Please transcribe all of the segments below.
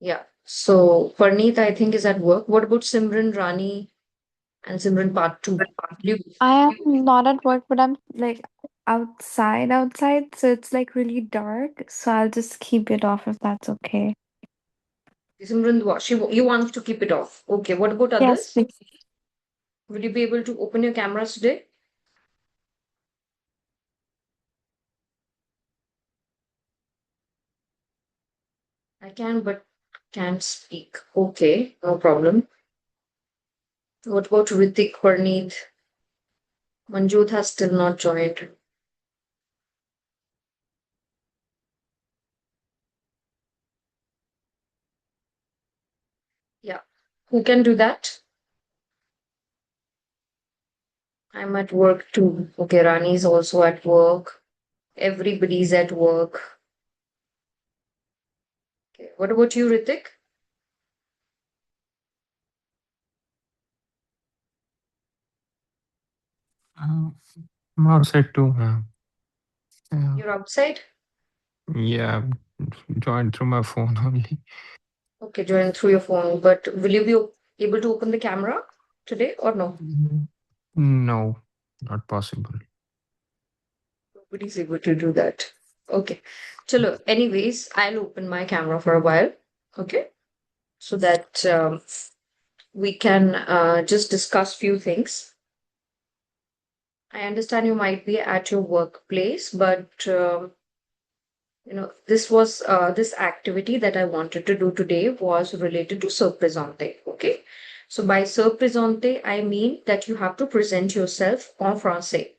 Yeah. So Parneet, I think, is at work. What about Simran, Rani, and Simran part two? You, I am not at work, but I'm like outside, so it's like really dark. So I'll just keep it off if that's okay. Simran, you want to keep it off. Okay. What about Yes, others? please. Will you be able to open your cameras today? I can, but can't speak. Okay, no problem. What about Ritik, Parneet? Manjot has still not joined. Yeah. Who can do that? I'm at work too. Okay, Rani's also at work. Everybody's at work. Okay. What about you, Ritik? Uh, I'm outside too. Yeah, You're outside? yeah, joined through my phone only. Okay, join through your phone. But will you be able to open the camera today or no? Mm, No, not possible. Nobody's able to do that. Okay. Chalo, anyways, I'll open my camera for a while. Okay. So that we can just discuss few things. I understand you might be at your workplace, but this activity that I wanted to do today was related to surpresente. Okay, so by surpresente, I mean that you have to present yourself en français.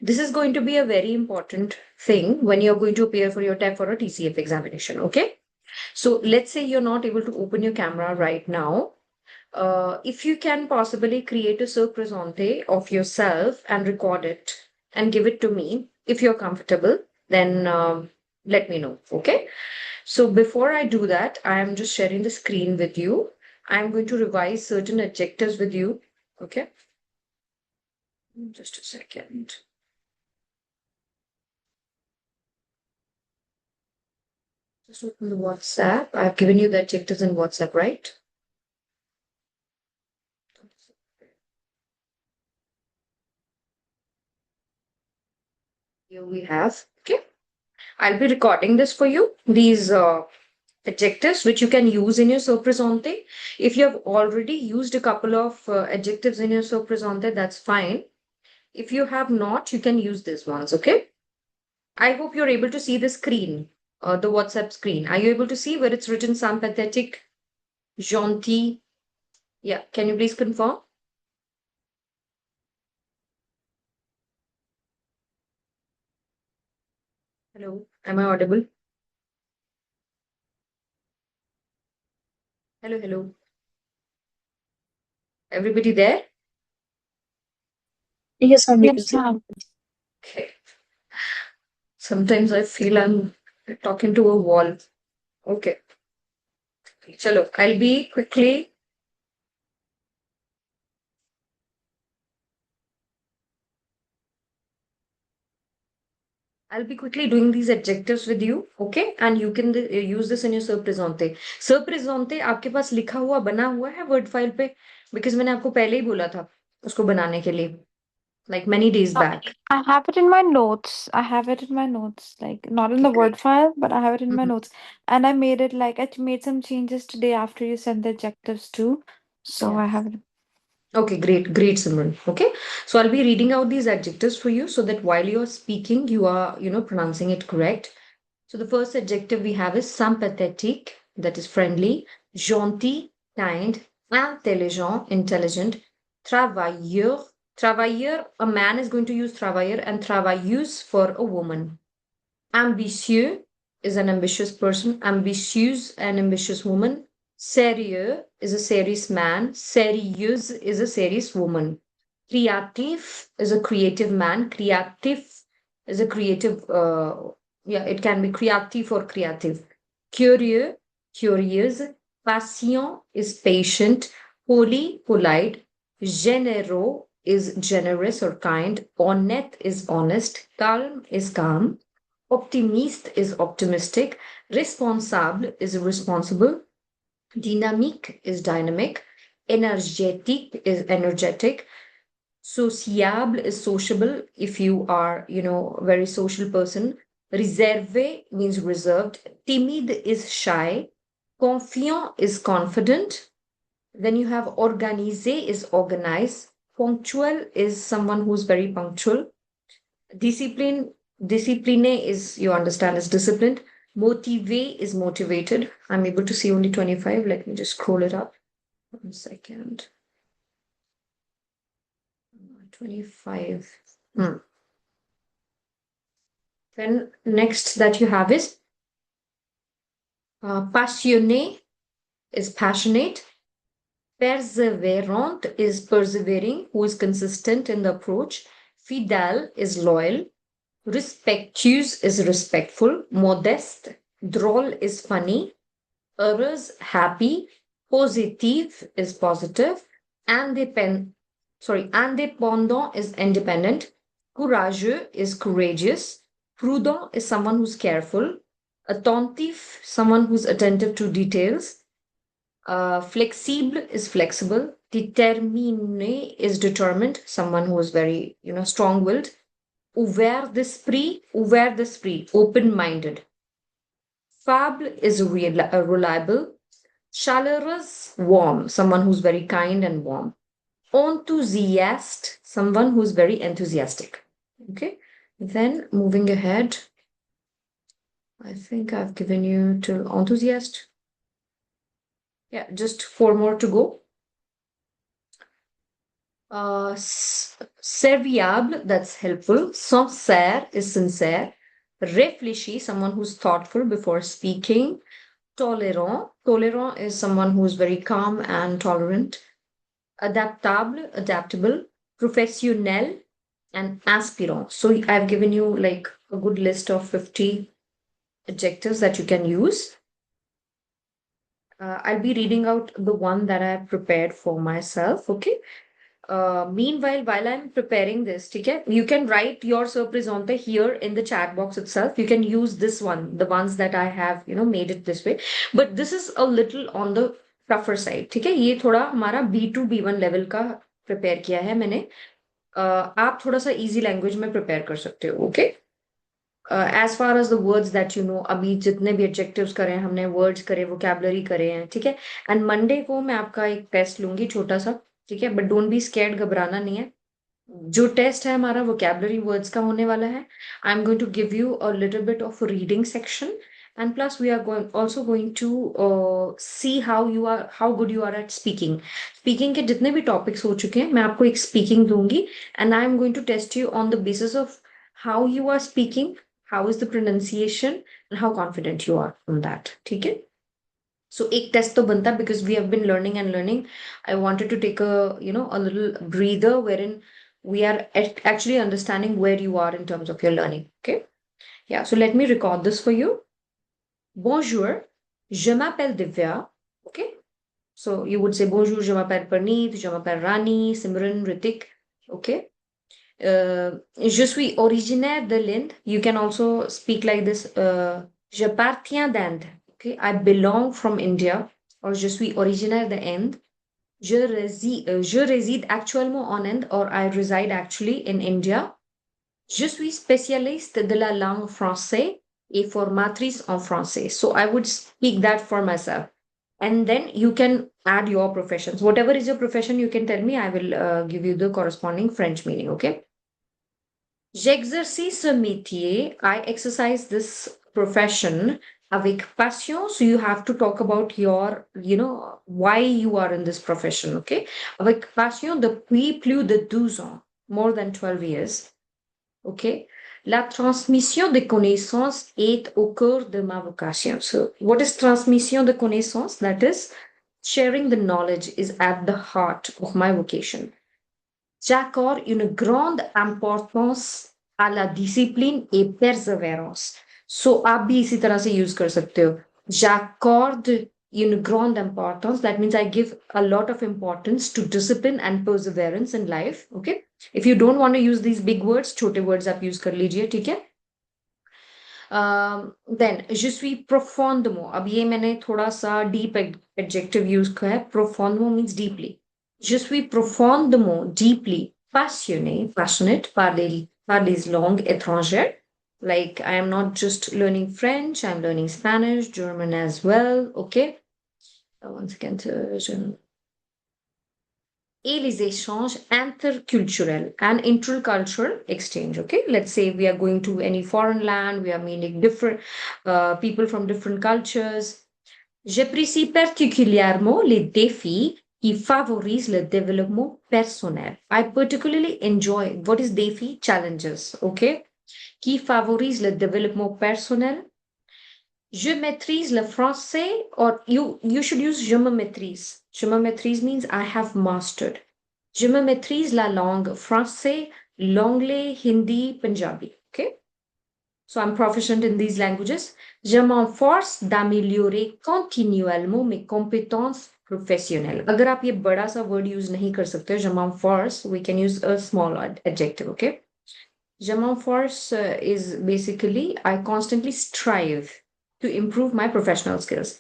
This is going to be a very important thing when you're going to appear for your TEF or a TCF examination. Okay, so let's say you're not able to open your camera right now. If you can possibly create a surpresente of yourself and record it and give it to me, if you're comfortable, then let me know. Okay. So before I do that, I am just sharing the screen with you. I'm going to revise certain adjectives with you. Okay. Just a second. Just open the WhatsApp. I've given you the adjectives in WhatsApp, right? Here we have. Okay. I'll be recording this for you. These adjectives which you can use in your soprasonte. If you have already used a couple of adjectives in your soprasonte, that's fine. If you have not, you can use these ones, okay? I hope you're able to see the screen, the WhatsApp screen. Are you able to see where it's written sympathetic, gentil? Yeah, can you please confirm? Hello, am I audible? Hello, hello. Everybody there? Yes, ma'am, we can Yes, see. ma'am. Okay. Sometimes I feel I'm talking to a wall. Okay. Chalo, I'll be quickly doing these adjectives with you, okay? And you can use this in your surpresente. Surpresente आपके पास लिखा हुआ बना हुआ है word file पे? Because मैंने आपको पहले ही बोला था उसको बनाने के लिए, like many days Uh, back. I have it in my notes. I have it in my notes, like not in Okay, the Word great. file, but I have it in my Mhm. notes. And I made it like made some changes today after you sent the adjectives too. So Yeah. I have it. Okay, great, great, Simran. Okay, so I'll be reading out these adjectives for you so that while you're speaking, you are, pronouncing it correct. So the first adjective we have is sympathetic, that is friendly, gentil, kind, intelligent, travailleur. Travailleur, a man is going to use travailleur and travailleuse for a woman. Ambitieux is an ambitious person. Ambitieuse, an ambitious woman. Sérieux is a serious man. Sérieuse is a serious woman. Creatif is a creative man. Creatif is a creative, it can be creative or creative. Curieux, curieuse. Patient is patient. Poli, polite. Généreux is generous or kind. Honnête is honest. Calm is calm. Optimiste is optimistic. Responsable is responsible. Dynamique is dynamic. Energetic is energetic. Sociable is sociable if you are, a very social person. Réservé means reserved. Timide is shy. Confiant is confident. Then you have organisé is organized. Punctual is someone who's very punctual. Discipline, discipline is, you understand, is disciplined. Motivé is motivated. I'm able to see only 25. Let me just scroll it up. 1 second. 25. Then next that you have is passionné is passionate. Perseverant is persevering, who is consistent in the approach. Fidèle is loyal. Respectueux is respectful. Modeste, drôle is funny. Heureuse, happy. Positive is positive. Indépendant is independent. Courageux is courageous. Prudent is someone who's careful. Attentif, someone who's attentive to details. Flexible is flexible. Déterminé is determined, someone who is very, strong-willed. Ouvert d'esprit, open-minded. Fable is reliable. Chaleurous, warm, someone who's very kind and warm. Enthusiast, someone who's very enthusiastic. Okay, then moving ahead, I think I've given you till enthusiast. Yeah, just 4 more to go. Serviable, that's helpful. Sincère is sincere. Réfléchi, someone who's thoughtful before speaking. Tolerant is someone who's very calm and tolerant. Adaptable. Professionnel and aspirant. So I've given you like a good list of 50 adjectives that you can use. I'll be reading out the one that I've prepared for myself, okay? Meanwhile, while I'm preparing this, okay, you can write your surprisante here in the chat box itself. You can use this one, the ones that I have, made it this way. But this is a little on the tougher side, ठीक है? ये थोड़ा हमारा B2 B1 level का prepare किया है मैंने. आप थोड़ा सा easy language में प्रिपेयर कर सकते हो, okay? As far as the words that you know, अभी जितने भी adjectives करे हैं हमने, words करे, vocabulary करे हैं, ठीक है? And Monday को मैं आपका एक टेस्ट लूंगी छोटा सा, ठीक है? बट डोंट बी स्कैर्ड, घबराना नहीं है. जो टेस्ट है हमारा vocabulary words का होने वाला है. I'm going to give you a little bit of a reading section, and plus we are also going to see how good you are at speaking. Speaking के जितने भी topics हो चुके हैं मैं आपको एक speaking दूंगी, and I'm going to test you on the basis of how you are speaking, how is the pronunciation, and how confident you are on that. ठीक है? So एक test तो बनता, because we have been learning and learning. I wanted to take a little breather wherein we are actually understanding where you are in terms of your learning. Okay. Yeah. So let me record this for you. Bonjour, je m'appelle Divya. Okay. So you would say bonjour, je m'appelle Parneet, je m'appelle Rani, Simran, Ritik. Okay. Je suis originaire de l'Inde. You can also speak like this. J'appartiens d'Inde. Okay, I belong from India. Or je suis originaire de Inde. Je réside actuellement en Inde, or I reside actually in India. Je suis spécialiste de la langue française et formatrice en français. So I would speak that for myself. And then you can add your professions. Whatever is your profession, you can tell me. I will give you the corresponding French meaning. Okay. J'exerce ce métier. I exercise this profession avec passion. So you have to talk about your, why you are in this profession, okay? Avec passion depuis plus de 12 ans, more than 12 years, okay? La transmission de connaissances est au cœur de ma vocation. So what is transmission de connaissances? That is, sharing the knowledge is at the heart of my vocation. J'accorde une grande importance à la discipline et persévérance. So आप भी इसी तरह से use कर सकते हो. J'accorde une grande importance. That means I give a lot of importance to discipline and perseverance in life. Okay. If you don't want to use these big words, छोटे words आप use कर लीजिए, ठीक है? Then je suis profondément. अब ये मैंने थोड़ा सा deep adjective use किया है. Profondément means deeply. Je suis profondément, deeply passionate par les langues étrangères. Like I am not just learning French, I'm learning Spanish, German as well. Okay. Once again, et les échanges interculturels and intercultural exchange. Okay, let's say we are going to any foreign land, we are meeting different people from different cultures. J'apprécie particulièrement les défis qui favorisent le développement personnel. I particularly enjoy what is défi? Challenges, okay? Qui favorise le développement personnel. Je maîtrise le français, or you should use je me maîtrise. Je me maîtrise means I have mastered. Je me maîtrise la langue français, l'anglais, hindi, Punjabi. Okay? So I'm proficient in these languages. Je m'efforce d'améliorer continuellement mes compétences professionnelles. अगर आप ये बड़ा सा word use नहीं कर सकते, je m'efforce, we can use a small adjective, okay? Je m'efforce is basically I constantly strive to improve my professional skills.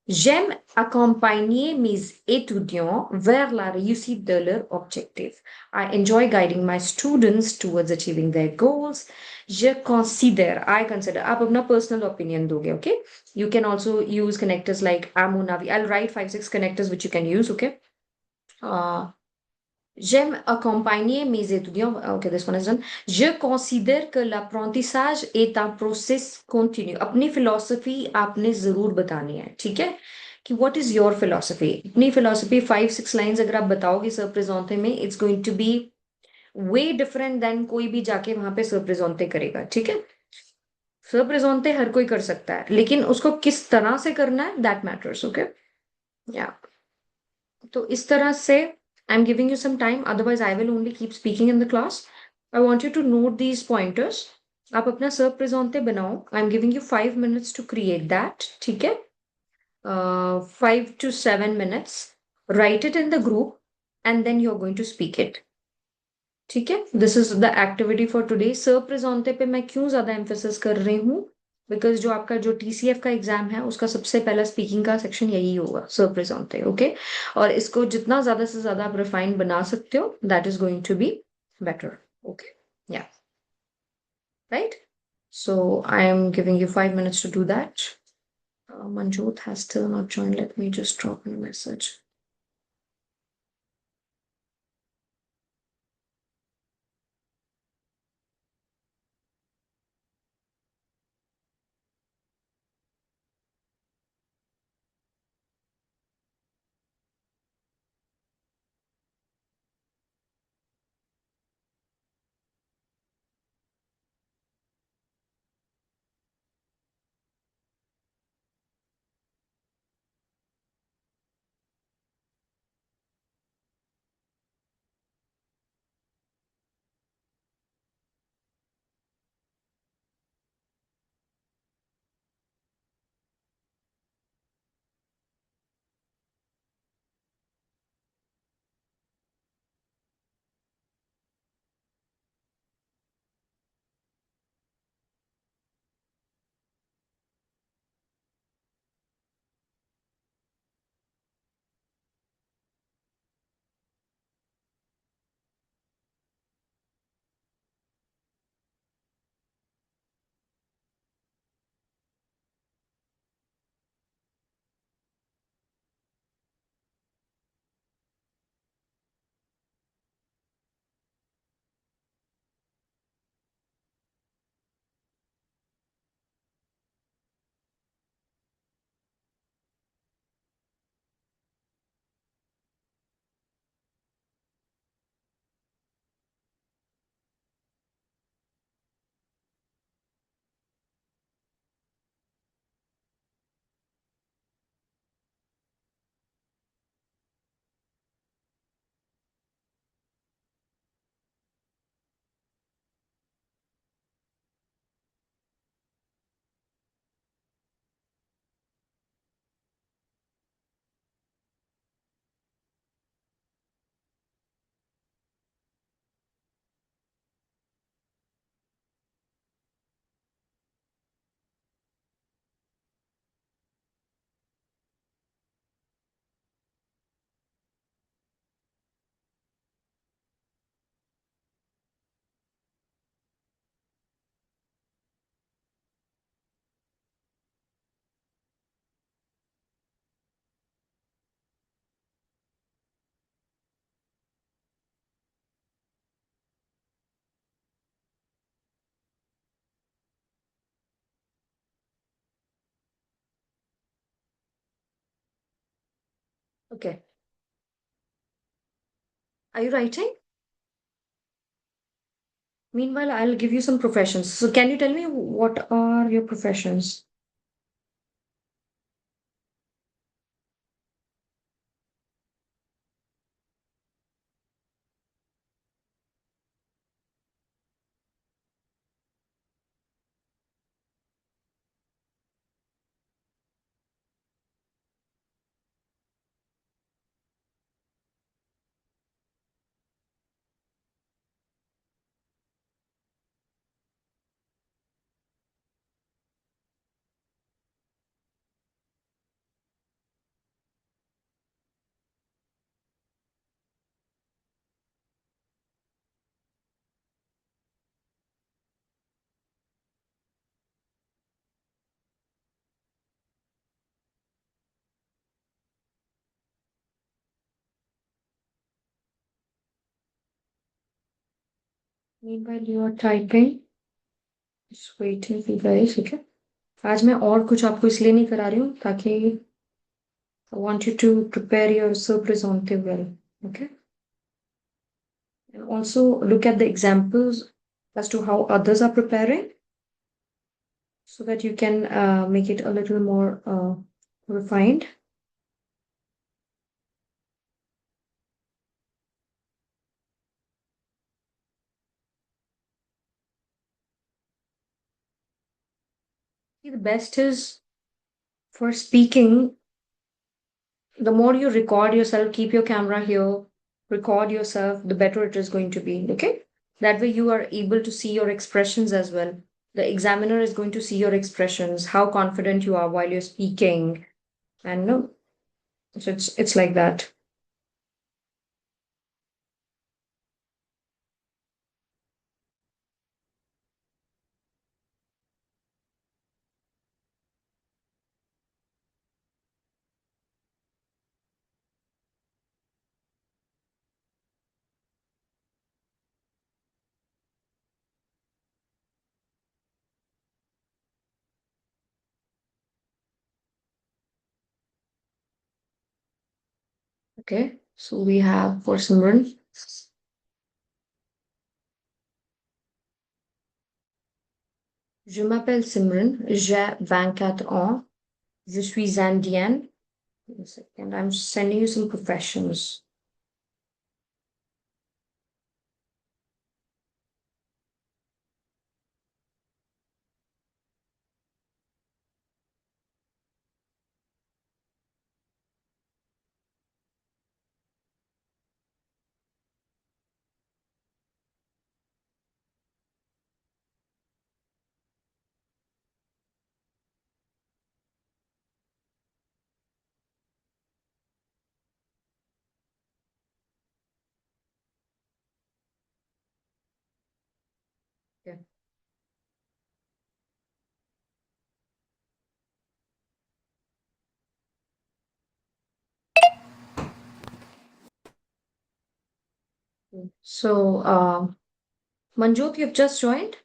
J'aime accompagner mes étudiants vers la réussite de leur objectif. I enjoy guiding my students towards achieving their goals. I consider, आप अपना personal opinion दोगे, okay? You can also use connectors like amunavi. I'll write 5, 6 connectors which you can use, okay? J'aime accompagner mes étudiants. Okay, this one is done. Je considère que l'apprentissage est un process continu. अपनी philosophy आपने जरूर बतानी है, ठीक है? कि what is your philosophy? अपनी philosophy 5-6 lines अगर आप बताओगे सर प्रेजेंटे में, it's going to be way different than कोई भी जाके वहां पे सर प्रेजेंटे करेगा, ठीक है? सर प्रेजेंटे हर कोई कर सकता है, लेकिन उसको किस तरह से करना है, that matters, okay? Yeah. तो इस तरह से I'm giving you some time, otherwise I will only keep speaking in the class. I want you to note these pointers. आप अपना सर्व प्रेजेंटे बनाओ. I'm giving you 5 minutes to create that. ठीक है? 5 to 7 minutes. Write it in the group and then you're going to speak it. ठीक है? This is the activity for today. सर्व प्रेजेंटे पे मैं क्यों ज्यादा एम्फेसिस कर रही हूँ? बिकॉज जो आपका जो टीसीएफ का एग्जाम है उसका सबसे पहला स्पीकिंग का सेक्शन यही होगा, सर्व प्रेजेंटे. ओके, और इसको जितना ज्यादा से ज्यादा आप रिफाइन बना सकते हो, that is going to be better. Okay, yeah, right. So I am giving you 5 minutes to do that. Manjot has still not joined. Let me just drop him a message. Okay. Are you writing? Meanwhile, I'll give you some professions. So, can you tell me what are your professions? Meanwhile, you are typing. Just waiting for you guys, okay? आज मैं और कुछ आपको इसलिए नहीं करा रही हूँ ताकि I want you to prepare your surpresente well, okay? And also look at the examples as to how others are preparing so that you can make it a little more refined. The best is for speaking, the more you record yourself, keep your camera here, record yourself, the better it is going to be. Okay. That way you are able to see your expressions as well. The examiner is going to see your expressions, how confident you are while you're speaking. And no, so it's like that. Okay. So we have for Simran. Je m'appelle Simran, j'ai 24 ans, je suis indienne. One second, I'm sending you some professions. Okay. So, Manjot, you've just joined?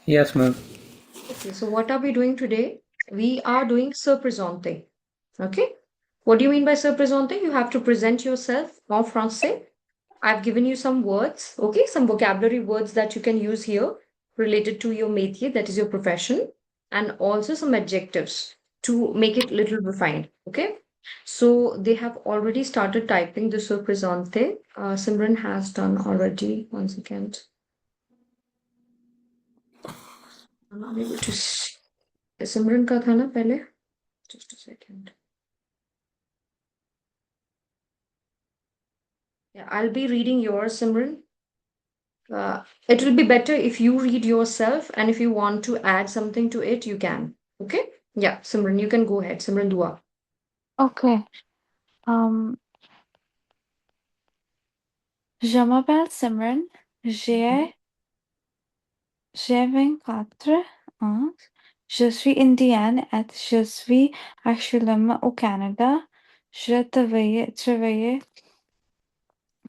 Yes, ma'am. Okay, so what are we doing today? We are doing surpresente. Okay? What do you mean by surpresente? You have to present yourself en français. I've given you some words, okay? Some vocabulary words that you can use here related to your métier, that is your profession, and also some adjectives to make it little refined, okay? So they have already started typing the surpresente. Simran has done already. One second. I'm not able to see. सिमरन का था ना पहले just a second. Yeah, I'll be reading yours, Simran. It will be better if you read yourself, and if you want to add something to it, you can. Okay? Yeah, Simran, you can go ahead. Simran Dua. Okay. Um, je m'appelle Simran. Mhm. J'ai 24 ans. Je suis indienne et je suis actuellement au Canada. Je travaille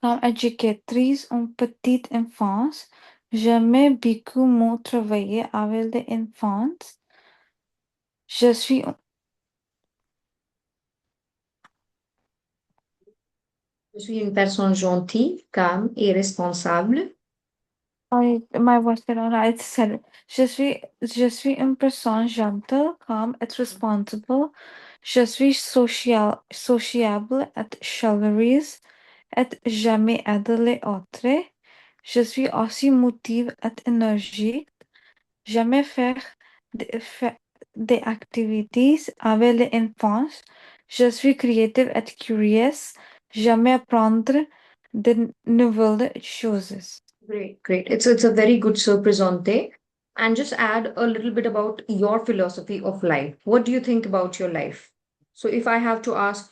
comme éducatrice en petite enfance. J'aime beaucoup mon travail avec les enfants. Je suis Je suis une personne gentille, calme et responsable. My voice got on. I said it. Je suis une personne gentle, calm, et responsible. Je suis sociable et chaleureuse et jamais aide les autres. Je suis aussi motive et énergique. Jamais faire des des activités avec les enfants. Je suis creative et curious. Jamais apprendre de nouvelles choses. Great, great. It's a very good surpresente. And just add a little bit about your philosophy of life. What do you think about your life? So if I have to ask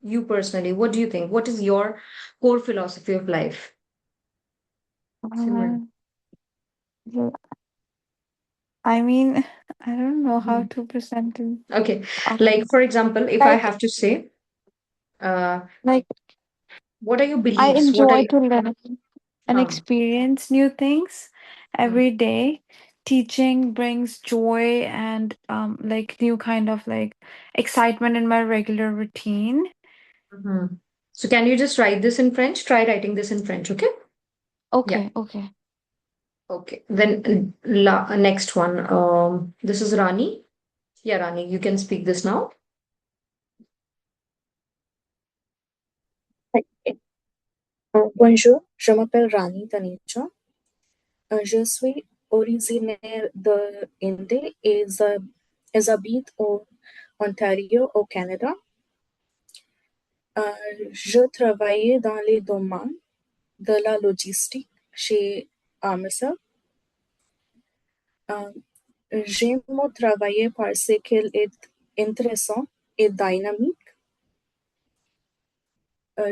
you personally, what do you think? What is your core philosophy of life? Simran. Uh, well, I mean, I don't know how Mhm. to present it. Okay. Uh, Like, for example, if I like, have to say, uh, like what are your I beliefs? What are enjoy you, to learn and huh? experience new things Hmm. every day. Teaching brings joy and like new kind of like excitement in my regular routine. Mhm. So can you just write this in French? Try writing this in French, okay? Yeah. Okay, okay. Okay. Then next one. This is Rani. Yeah, Rani, you can speak this now. Bonjour, je m'appelle Rani Taneja. Je suis originaire d'Inde et j'habite au Ontario, au Canada. Je travaille dans les domaines de la logistique chez Amazon. J'aime mon travail parce qu'il est intéressant et dynamique.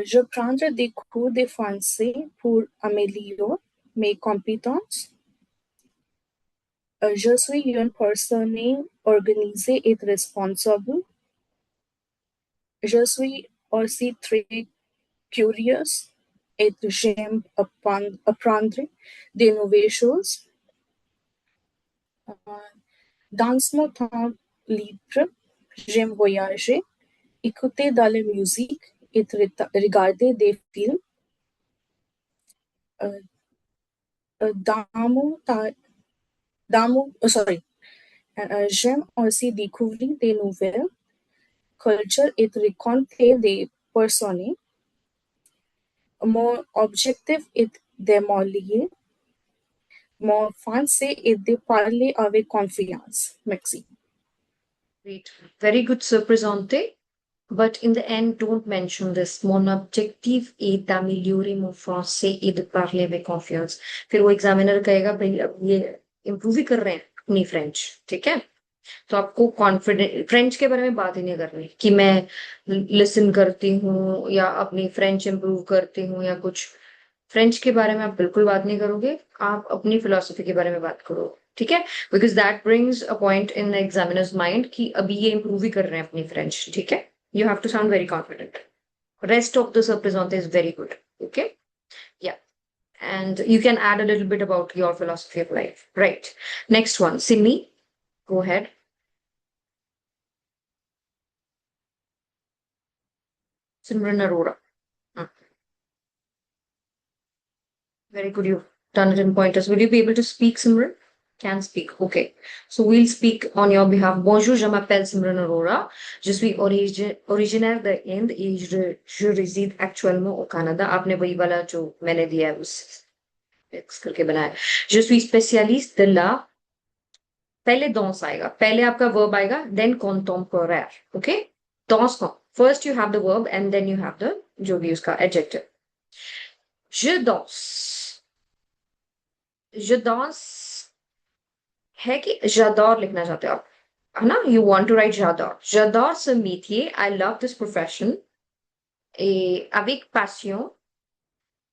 Je prends des cours de français pour améliorer mes compétences. Je suis une personne organisée et responsable. Je suis aussi très curieuse et j'aime apprendre de nouvelles choses. Dans mon temps libre, j'aime voyager, écouter de la musique et regarder des films. Euh, dans mon temps, j'aime aussi découvrir des nouvelles cultures et rencontrer des personnes. Mon objectif est de m'allier. Mon français est de parler avec confiance. Merci. Great. Very good surpresente. But in the end, don't mention this. Mon objectif est d'améliorer mon français et de parler avec confiance. फिर वो examiner कहेगा भाई अब ये improve ही कर रहे हैं अपनी फ्रेंच, ठीक है? तो आपको कॉन्फिडेंट फ्रेंच के बारे में बात ही नहीं करनी कि मैं लिसन करती हूँ या अपनी फ्रेंच इम्प्रूव करती हूँ या कुछ। फ्रेंच के बारे में आप बिल्कुल बात नहीं करोगे, आप अपनी फिलोसफी के बारे में बात करो, ठीक है? Because that brings a point in the examiners mind कि अभी ये इम्प्रूव ही कर रहे हैं अपनी फ्रेंच, ठीक है? You have to sound very confident. Rest of the surpresante is very good. Okay. Yeah. And you can add a little bit about your philosophy of life. Right. Next one. Simi, go ahead. Simran Arora. Hmm. Very good. You've done it in pointers. Will you be able to speak, Simran? Can speak. Okay. So we'll speak on your behalf. Bonjour, je m'appelle Simran Arora. Je suis originaire de Inde et je réside actuellement au Canada. आपने वही वाला जो मैंने दिया है उस fix करके बनाया. Je suis spécialiste de la पहले danse आएगा पहले आपका verb आएगा then contemporaire. Okay. Danse non. First you have the verb and then you have the जो भी उसका adjective. Je danse. Je danse है कि j'adore लिखना चाहते हो आप है ना you want to write j'adore ce métier I love this profession et avec passion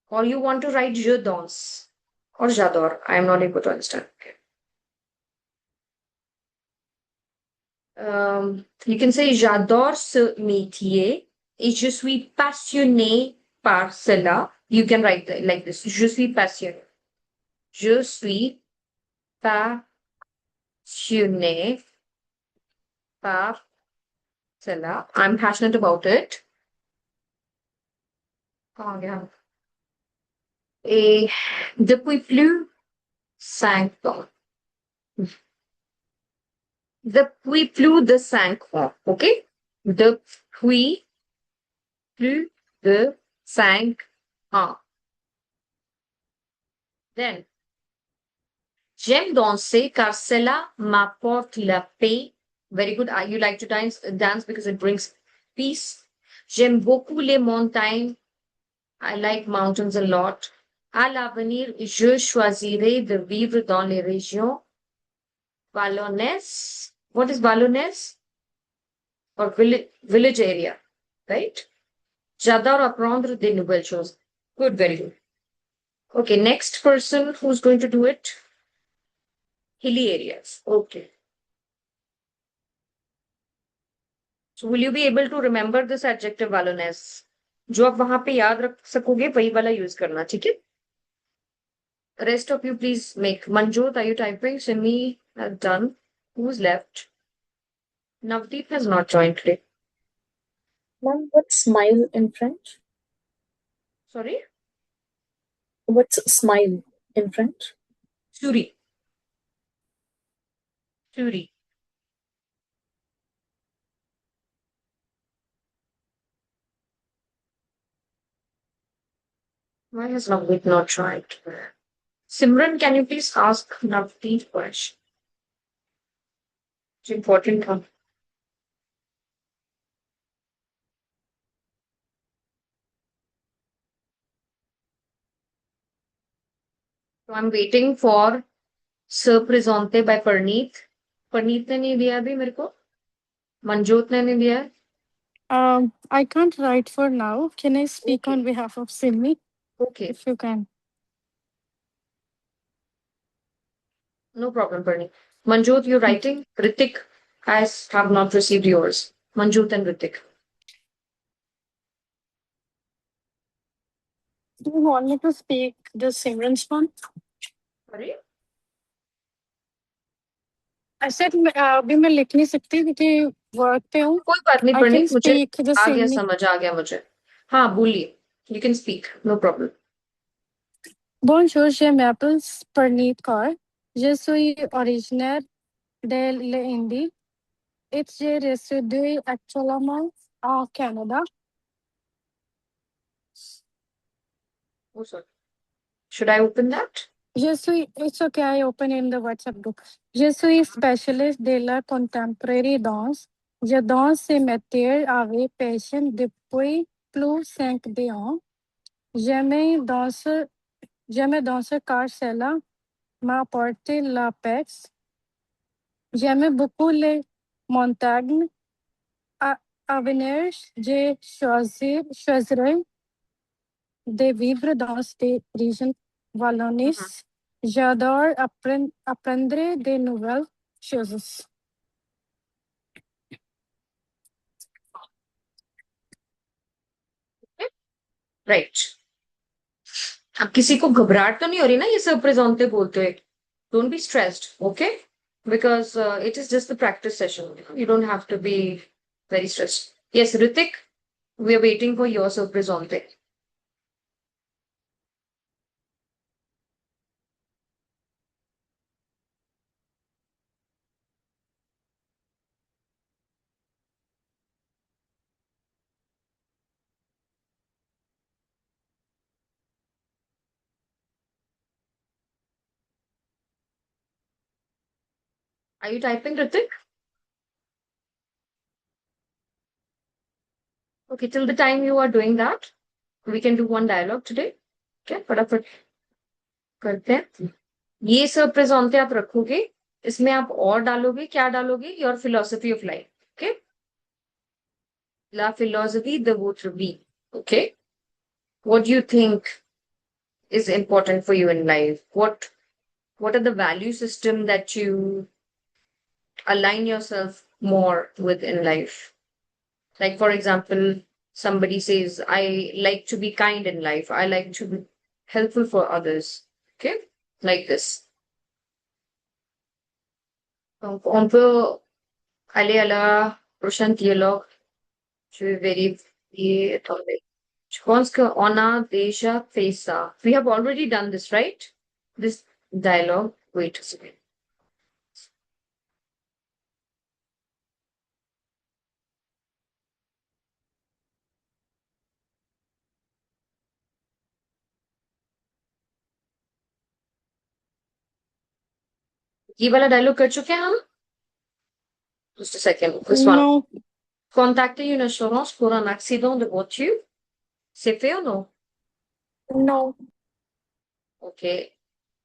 or you want to write je danse or j'adore I am not able to understand. You can say j'adore ce métier et je suis passionnée par cela. You can write like this. Je suis passionné. Je suis passionnée par cela. I'm passionate about it. कहाँ गया? Et depuis plus 5 ans. Depuis plus de 5 ans. OK? Depuis plus de 5 ans. Then, j'aime danser car cela m'apporte la paix. Very good. You like to dance because it brings peace. J'aime beaucoup les montagnes. I like mountains a lot. À l'avenir, je choisirai de vivre dans les régions vallonnaises. What is vallonnaise? Or village area, right? J'adore apprendre des nouvelles choses. Good, very good. Okay, next person who's going to do it? Hilly areas. Okay. So will you be able to remember this adjective vallonnaises? जो आप वहां पे याद रख सकोगे वही वाला use करना, ठीक है? Rest of you, please make. Manjot, are you typing? Simi has done. Who's left? Navdeep has not joined today. Ma'am, what's smile in French? Sorry? What's smile in French? Suri. Suri. Why has Navdeep not tried? Simran, can you please ask Navdeep question? It's important one. So I'm waiting for Sir Presente by Parneet. Parneet ने नहीं दिया अभी मेरे को. Manjot ने नहीं दिया है. I can't write for now. Can I speak Okay. on behalf of Simi, Okay, if you can? no problem, Parneet. Manjot, you're writing. Ritik, I have not received yours. Manjot and Ritik. Do you want me to speak the Simran's one? Sorry? I said अभी मैं लिख नहीं सकती क्योंकि work पे हूँ. कोई बात नहीं I can परनीत, मुझे speak the आ गया, Simi. समझ आ गया मुझे. हाँ बोलिए. You can speak, no problem. Bonjour, je m'appelle Parneet Kaur. Je suis originaire de l'Inde et je réside actuellement au Canada. Oh, sorry. Should I open that? It's okay, I open in the WhatsApp group. Je suis spécialiste de la contemporary dance. Je danse ce métier avec passion depuis plus de 5 ans. J'aime danser car cela m'apporte la paix. J'aime beaucoup les montagnes. À venir, choisirai de vivre dans des régions wallonnées. J'adore apprendre de nouvelles choses. Right. अब किसी को घबराहट तो नहीं हो रही ना ये सब प्रेजेंटे बोलते हुए? Don't be stressed, okay? Because it is just the practice session. You don't have to be very stressed. Yes, Ritik, we are waiting for your sub presente. Are you typing, Ritik? Okay, till the time you are doing that, we can do one dialogue today. Okay, फटाफट करते हैं. ये सब प्रेजेंटे आप रखोगे, इसमें आप और डालोगे, क्या डालोगे? Your philosophy of life. Okay, la philosophie de votre vie. Okay, what do you think is important for you in life? What are the value system that you align yourself more with in life? Like, for example, somebody says, I like to be kind in life, I like to be helpful for others. Okay, like this. Donc, on peut aller à la prochaine dialogue. Je vais vérifier. Attendez. Konska ona desha pesa. We have already done this, right? This dialogue. Wait a second. ये वाला dialogue कर चुके हैं हम? Just a second. This one. No. Contacter une assurance pour un accident de voiture. C'est fait ou non? No. Okay.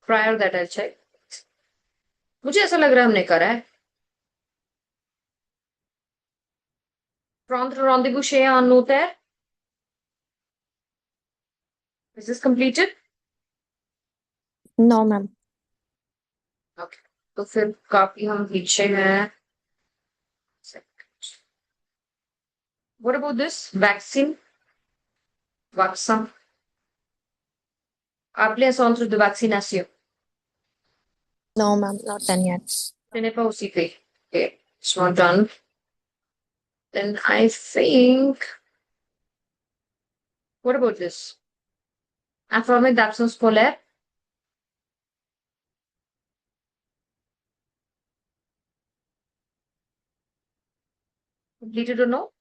Prior that I'll check. मुझे ऐसा लग रहा है हमने करा है. Prendre rendez-vous chez un notaire. Is this completed? No, ma'am. Okay. तो फिर काफी हम पीछे हैं. What about this? Vaccine? Vaccin. Appelez un centre de vaccination. No, ma'am. Not done yet. Ce n'est pas aussi fait. Okay. It's not done. Then I think. What about this? Informer d'absence scolaire. Completed or no?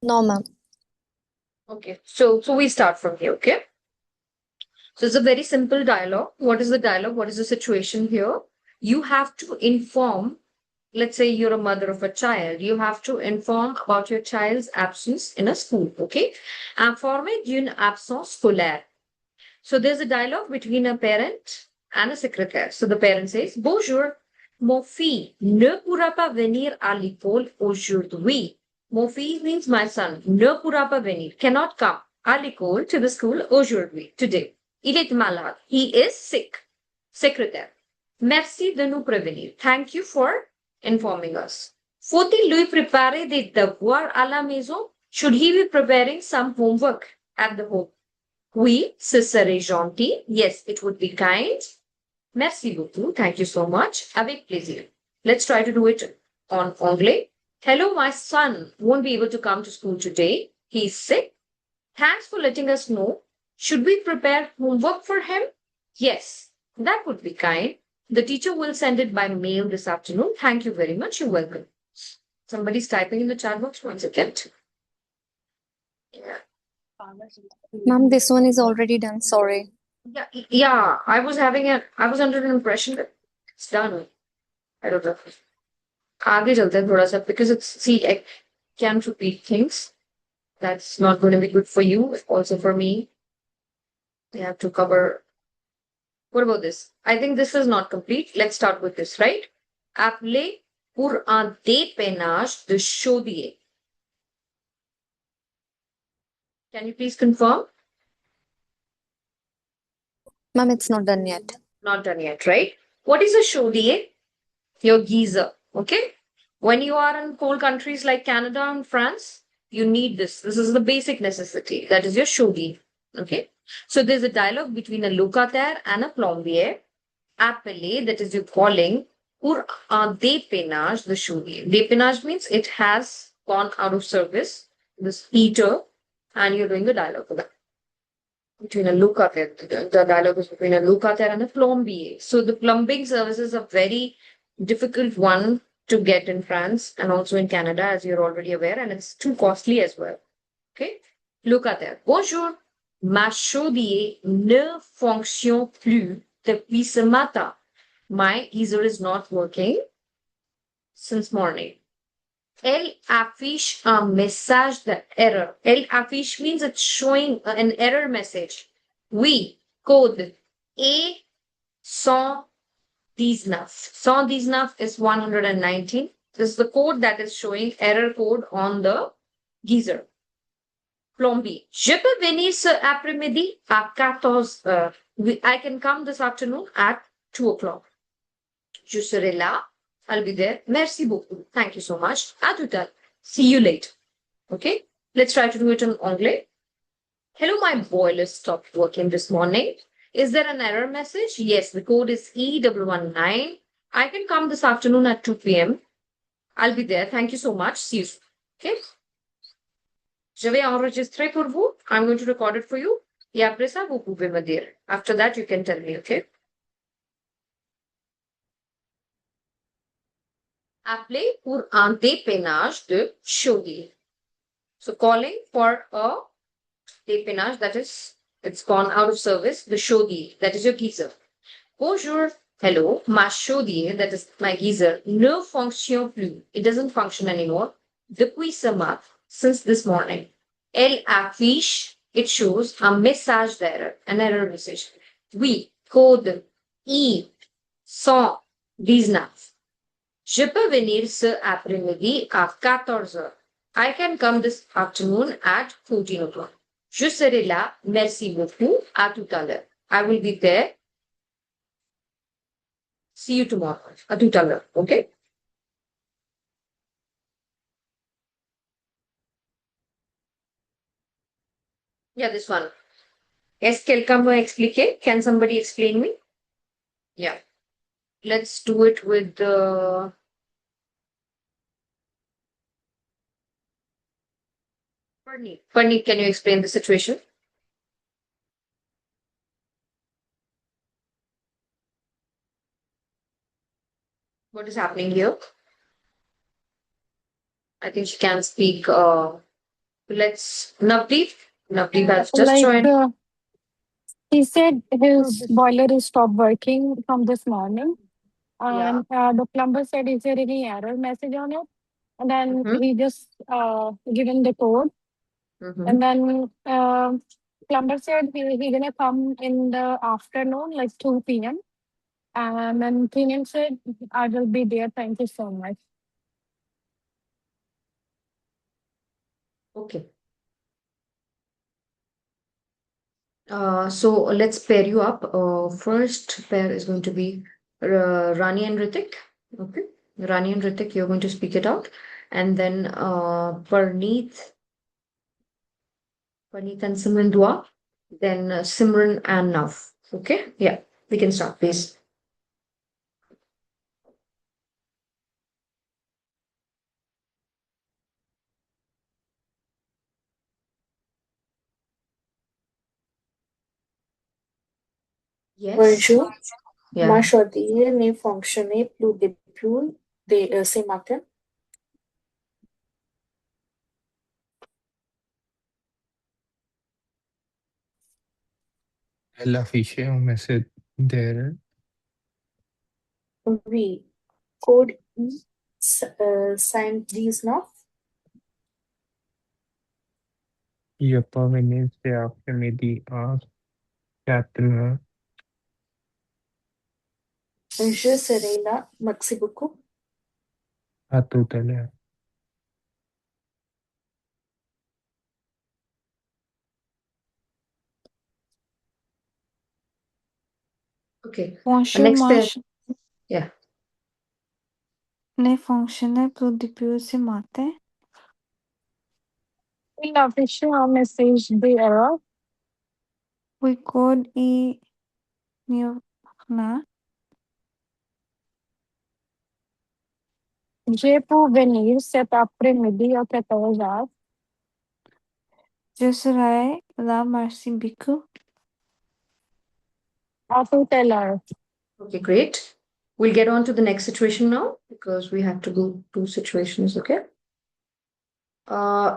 No, ma'am. Okay. So we start from here, okay? So it's a very simple dialogue. What is the dialogue? What is the situation here? You have to inform, let's say you're a mother of a child, you have to inform about your child's absence in a school, okay? Informer d'une absence scolaire. So there's a dialogue between a parent and a secrétaire. So the parent says, Bonjour, mon fils ne pourra pas venir à l'école aujourd'hui. Mon fils means my son, ne pourra pas venir, cannot come à l'école, to the school aujourd'hui, today. Il est malade. He is sick. Secrétaire. Merci de nous prévenir. Thank you for informing us. Faut-il lui préparer des devoirs à la maison? Should he be preparing some homework at the home? Oui, ce serait gentil. Yes, it would be kind. Merci beaucoup. Thank you so much. Avec plaisir. Let's try to do it on anglais. Hello, my son won't be able to come to school today. He's sick. Thanks for letting us know. Should we prepare homework for him? Yes, that would be kind. The teacher will send it by mail this afternoon. Thank you very much. You're welcome. Somebody's typing in the chat box. 1 second. Yeah. Ma'am, this one is already done. Sorry. Yeah. I was under the impression that it's done. I don't know. आगे चलते हैं थोड़ा सा because I can't repeat things. That's not going to be good for you. Also for me. We have to cover. What about this? I think this is not complete. Let's start with this, right? Appeler pour un dépannage de chaudier. Can you please confirm? Ma'am, it's not done yet. Not done yet, right? What is a chaudier? Your geyser, okay? When you are in cold countries like Canada and France, you need this. This is the basic necessity. That is your chaudier, okay? So there's a dialogue between a locataire and a plombier. Appeler, that is you calling, pour un dépannage de chaudier. Dépannage means it has gone out of service, this heater, and you're doing a dialogue with that. Between a locataire, the dialogue is between a locataire and a plombier. So the plumbing service is a very difficult one to get in France and also in Canada, as you're already aware, and it's too costly as well. Okay? Locataire. Bonjour. Ma chaudière ne fonctionne plus depuis ce matin. My geyser is not working since morning. Elle affiche un message d'erreur. Elle affiche means it's showing an error message. Oui, code A119. 119 is 119. This is the code that is showing error code on the geyser. Plombier. Je peux venir ce après-midi à 14 heures. I can come this afternoon at 2 o'clock. Je serai là. I'll be there. Merci beaucoup. Thank you so much. À tout à l'heure. See you later. Okay? Let's try to do it in anglais. Hello, my boiler stopped working this morning. Is there an error message? Yes, the code is E119. I can come this afternoon at 2 p.m. I'll be there. Thank you so much. See you. Okay? Je vais enregistrer pour vous. I'm going to record it for you. Et après ça, vous pouvez me dire. After that, you can tell me, okay? Appeler pour un dépannage de chaudière. So calling for a dépannage, that is, it's gone out of service, the chaudière, that is your geyser. Bonjour, hello, ma chaudière, that is my geyser, ne fonctionne plus. It doesn't function anymore. Depuis ce matin, since this morning. Elle affiche, it shows un message d'erreur, an error message. Oui, code I-119. Je peux venir ce après-midi à 14 heures. I can come this afternoon at 14 o'clock. Je serai là. Merci beaucoup. À tout à l'heure. I will be there. See you tomorrow. À tout à l'heure. Okay? Yeah, this one. Est-ce que quelqu'un peut expliquer? Can somebody explain me? Yeah. Let's do it with the... Parneet. Parneet, can you explain the situation? What is happening here? I think she can speak. Let's... Navdeep. Navdeep has just Like joined. he said his boiler is stopped working from this morning. And the plumber said, is there any error message on it? And then he just given the code. And then plumber said he gonna come in the afternoon, like 2 p.m. And then Kenyan said, I will be there. Thank you so much. Okay. So let's pair you up. First pair is going to be Rani and Ritik. Okay. Rani and Ritik, you're going to speak it out. And then Parneet and Simran Dua. Then Simran and Nav. Okay. Yeah. We can start, please. Yes. Bonjour, Yeah. ma chaudière ne fonctionnait plus depuis ce matin. Elle affichait un message d'erreur. Oui, code I-119. Je peux venir cet après-midi à 4 heures. Je serai là. Merci beaucoup. À tout à l'heure. Okay. Bonjour, Next pair. Marsh. Yeah. Ne fonctionnait plus depuis ce matin. Il affiche un message d'erreur. We code I-19. Je peux venir cet après-midi à 14 heures. Je serai là. Merci beaucoup. À tout à l'heure. Okay, great. We'll get on to the next situation now because we have to go two situations, okay?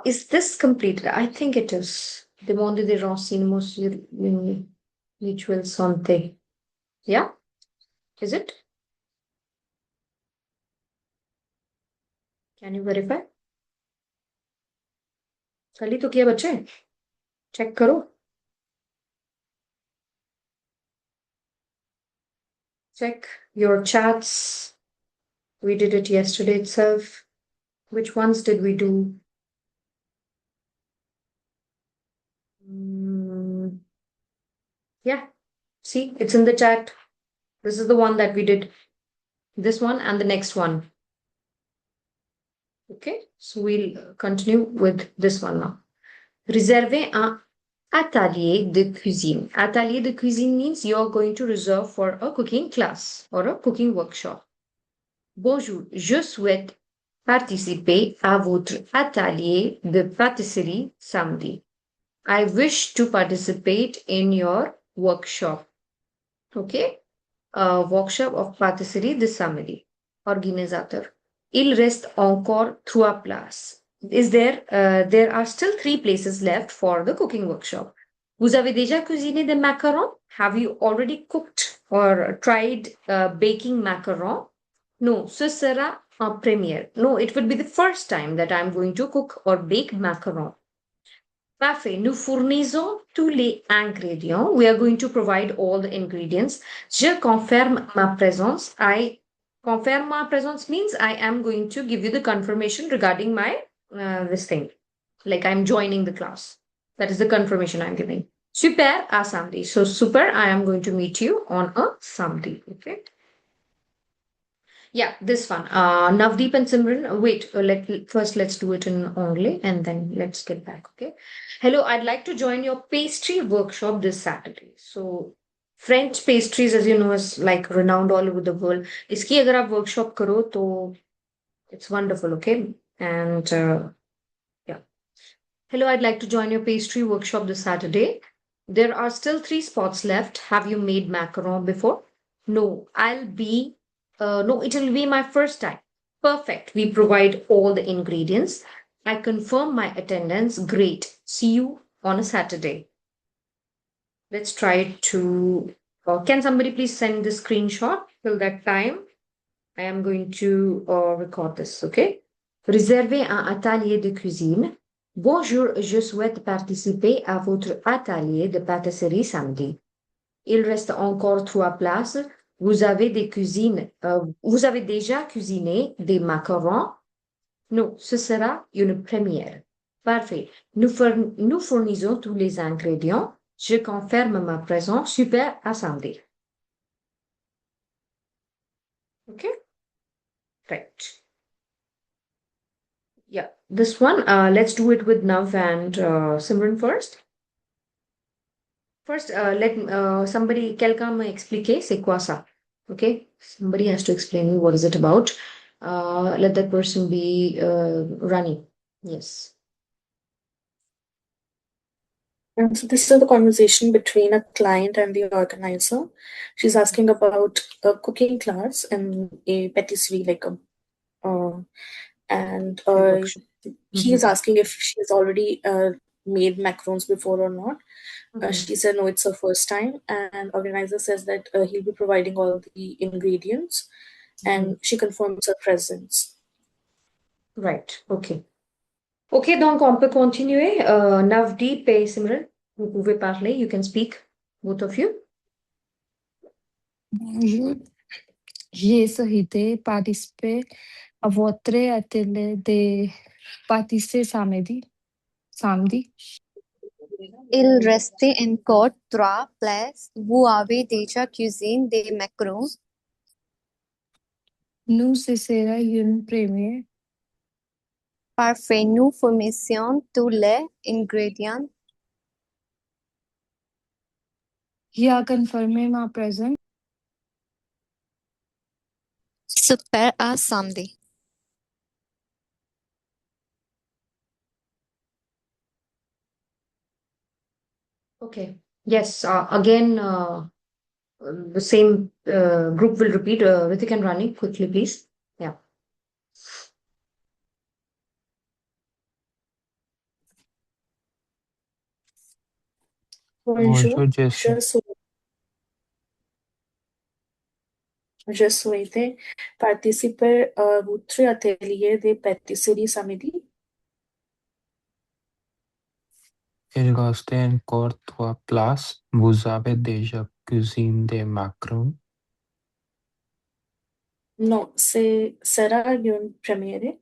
Is this completed? I think it is. Demande des renseignements sur une mutuelle santé. Yeah? Is it? Can you verify? खाली तो किया बच्चे check करो check your chats. We did it yesterday itself. Which ones did we do? Yeah, see, it's in the chat. This is the one that we did. This one and the next one. Okay, so we'll continue with this one now. Réserver un atelier de cuisine. Atelier de cuisine means you're going to reserve for a cooking class or a cooking workshop. Bonjour, je souhaite participer à votre atelier de pâtisserie samedi. I wish to participate in your workshop. Okay? Workshop of pâtisserie de samedi. Organisateur. Il reste encore 3 places. There are still 3 places left for the cooking workshop. Vous avez déjà cuisiné des macarons? Have you already cooked or tried baking macaron? No, ce sera en première. No, it will be the first time that I'm going to cook or bake macaron. Parfait. Nous fournissons tous les ingrédients. We are going to provide all the ingredients. Je confirme ma présence. I confirm ma présence means I am going to give you the confirmation regarding my this thing. Like I'm joining the class. That is the confirmation I'm giving. Super à samedi. So super, I am going to meet you on a samedi. Okay. Yeah, this one. Navdeep and Simran. Wait, let's do it in Anglais and then let's get back. Okay. Hello, I'd like to join your pastry workshop this Saturday. So French pastries, as you know, is like renowned all over the world. इसकी अगर आप workshop करो तो it's wonderful. Okay. And yeah. Hello, I'd like to join your pastry workshop this Saturday. There are still 3 spots left. Have you made macaron before? No, no, it will be my first time. Perfect. We provide all the ingredients. I confirm my attendance. Great. See you on a Saturday. Let's try to. Can somebody please send the screenshot till that time? I am going to record this, okay? Réservez un atelier de cuisine. Bonjour, je souhaite participer à votre atelier de pâtisserie samedi. Il reste encore 3 places. Vous avez vous avez déjà cuisiné des macarons? Non, ce sera une première. Parfait. Nous fournissons tous les ingrédients. Je confirme ma présence. Super à samedi. Okay? Right. Yeah, this one, let's do it with Nav and Simran first. First, let somebody, quelqu'un m'expliquer c'est quoi ça? Okay, somebody has to explain me what is it about. Let that person be Rani. Yes. And so this is the conversation between a client and the organizer. She's asking about a cooking class in a patisserie, and he's asking if she's already made macarons before or not. She said no, it's her first time, and organizer says that he'll be providing all the ingredients, and she confirms her presence. Right. Okay. Ok, donc on peut continuer. Navdeep et Simran, vous pouvez parler. You can speak, both of you. Bonjour, j'ai souhaité participer à votre atelier de pâtisserie samedi. Il reste encore 3 places. Vous avez déjà cuisiné des macarons? Nous, ce sera une première. Parfait. Nous fournissons tous les ingrédients. J'ai confirmé ma présence. Super à samedi. Okay. Yes. Again, the same group will repeat. Ritik and Rani, quickly, please. Yeah. Bonjour, Je souhaitais participer à votre atelier de pâtisserie samedi. Il reste encore 3 places. Vous avez déjà cuisiné des macarons? Non, sera une première.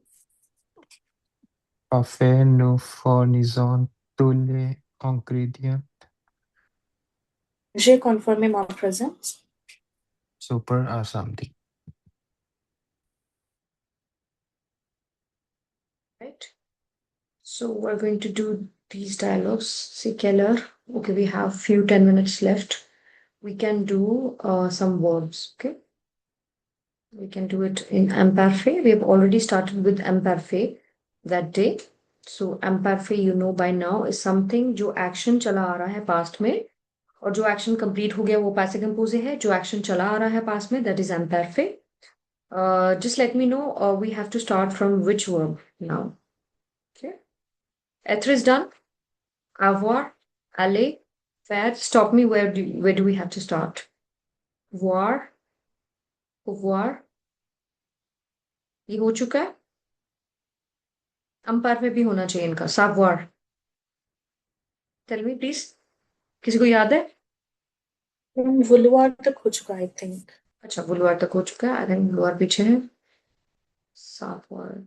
Parfait, nous fournissons tous les ingrédients. J'ai confirmé ma présence. Super à samedi. Right. So we're going to do these dialogues. C'est quelle heure? Okay, we have few 10 minutes left. We can do some verbs. Okay. We can do it in imparfait. We have already started with imparfait that day. So imparfait, you know by now, is something जो action चला आ रहा है past में, और जो action complete हो गया वो passive composé है. जो action चला आ रहा है past में, that is imparfait. Just let me know. We have to start from which verb now. Okay. Être is done. Avoir, aller, faire. Stop me. Where do we have to start? Voir, pouvoir. ये हो चुका है. अंपार में भी होना चाहिए इनका. Savoir. Tell me please. किसी को याद है? वुलवार तक हो चुका आई थिंक. अच्छा, वुलवार तक हो चुका है. आई थिंक वुलवार पीछे है. Savoir.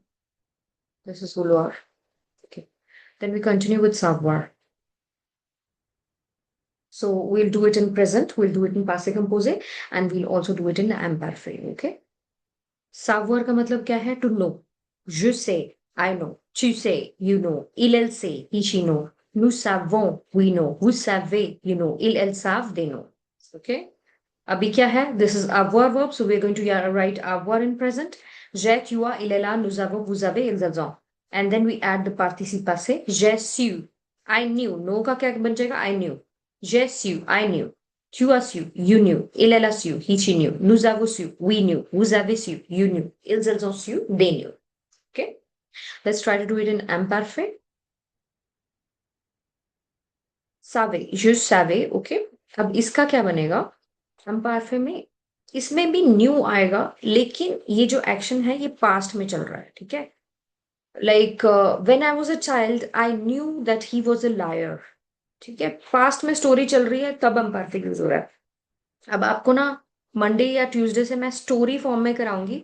This is वुलवार. Okay. Then we continue with savoir. So we'll do it in present, we'll do it in passé composé, and we'll also do it in imparfait. Okay. Savoir का मतलब क्या है? To know. Je sais, I know. Tu sais, you know. Il, elle sait, he, she know. Nous savons, we know. Vous savez, you know. Ils, elles savent, they know. Okay. अभी क्या है? This is avoir verb, so we're going to write avoir in present. J'ai, tu as, il est là, nous avons, vous avez, ils, elles ont. And then we add the participe passé. J'ai su. I knew. No का क्या बन जाएगा? I knew. J'ai su. I knew. Tu as su. You knew. Il, elle a su. He, she knew. Nous avons su. We knew. Vous avez su. You knew. Ils, elles ont su. They knew. Okay. Let's try to do it in imparfait. Savais. Je savais. Okay. अब इसका क्या बनेगा? imparfait में इसमें भी new आएगा, लेकिन ये जो एक्शन है ये पास्ट में चल रहा है. ठीक है. Like when I was a child I knew that he was a liar. ठीक है. पास्ट में स्टोरी चल रही है, तब imperfect यूज हो रहा है. अब आपको ना मंडे या ट्यूसडे से मैं स्टोरी फॉर्म में कराऊंगी,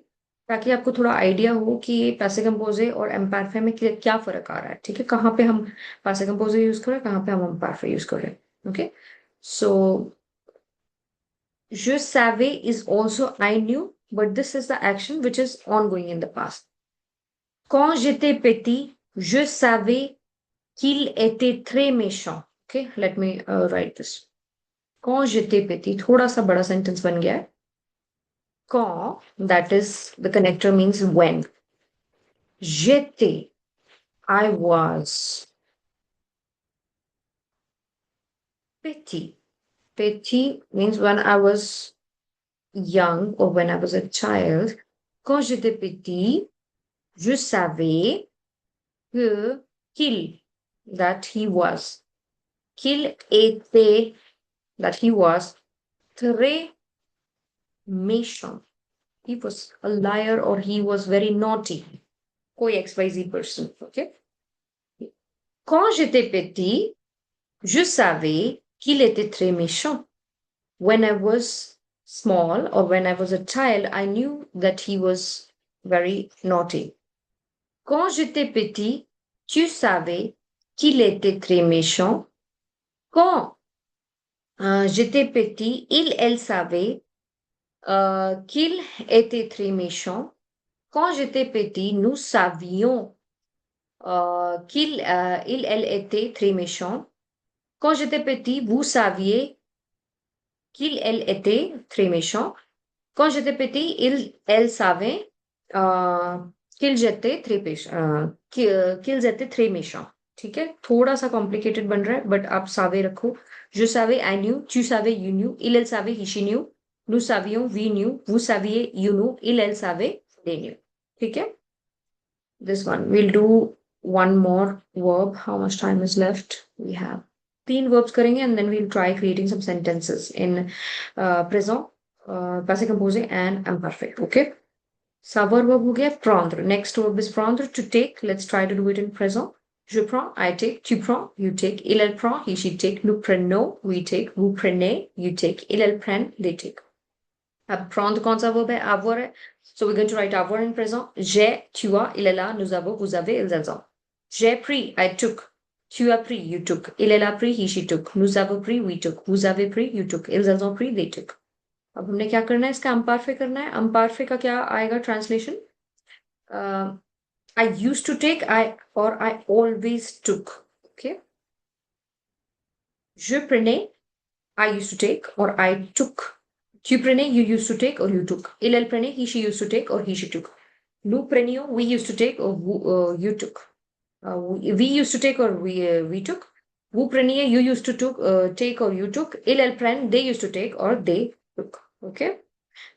ताकि आपको थोड़ा आइडिया हो कि पैसे कंपोजे और imperfect में क्या फर्क आ रहा है. ठीक है. कहाँ पे हम पैसे कंपोजे यूज कर रहे हैं, कहाँ पे हम imperfect यूज कर रहे हैं. Okay. So je savais is also I knew, but this is the action which is ongoing in the past. Quand j'étais petit, je savais qu'il était très méchant. Okay, let me write this. Quand j'étais petit, थोड़ा सा बड़ा sentence बन गया है. Quand, that is the connector means when. J'étais, I was. Petit. Petit means when I was young or when I was a child. Quand j'étais petit, je savais que qu'il, that he was, qu'il était, that he was très méchant. He was a liar or he was very naughty. कोई XYZ person. Okay. Quand j'étais petit, je savais qu'il était très méchant. When I was small or when I was a child, I knew that he was very naughty. Quand j'étais petit, tu savais qu'il était très méchant. Quand j'étais petit, il, elle savait qu'il était très méchant. Quand j'étais petit, nous savions qu'il, il, elle était très méchant. Quand j'étais petit, vous saviez qu'il, elle était très méchant. Quand j'étais petit, il, elle savait qu'ils étaient très qu'ils étaient très méchants. ठीक है. थोड़ा सा complicated बन रहा है, but आप सावे रखो. Je savais, I knew. Tu savais, you knew. Il, elle savait, he, she knew. Nous savions, we knew. Vous saviez, you knew. Il, elle savait, they knew. ठीक है. This one. We'll do one more verb. How much time is left? We have 3 verbs करेंगे, and then we'll try creating some sentences in présent, passé composé and imperfect. Okay. Savoir verb हो गया. Prendre. Next verb is prendre, to take. Let's try to do it in présent. Je prends, I take. Tu prends, you take. Il, elle prend, he, she take. Nous prenons, we take. Vous prenez, you take. Il, elle prennent, they take. अब prendre कौन सा verb है? Avoir है. So we're going to write avoir in présent. J'ai, tu as, il est là, nous avons, vous avez, ils, elles ont. J'ai pris, I took. Tu as pris, you took. Il, elle a pris, he, she took. Nous avons pris, we took. Vous avez pris, you took. Ils, elles ont pris, they took. अब हमने क्या करना है? इसका imperfect करना है. imperfect का क्या आएगा translation? I used to take, I always took. Okay. Je prenais, I used to take, or I took. Tu prenais, you used to take or you took. Il, elle prenait, he, she used to take or he, she took. Nous prenions, we used to take or you took. We used to take or we took. Vous preniez, you used to take or you took. Il, elle prennent, they used to take or they took. Okay.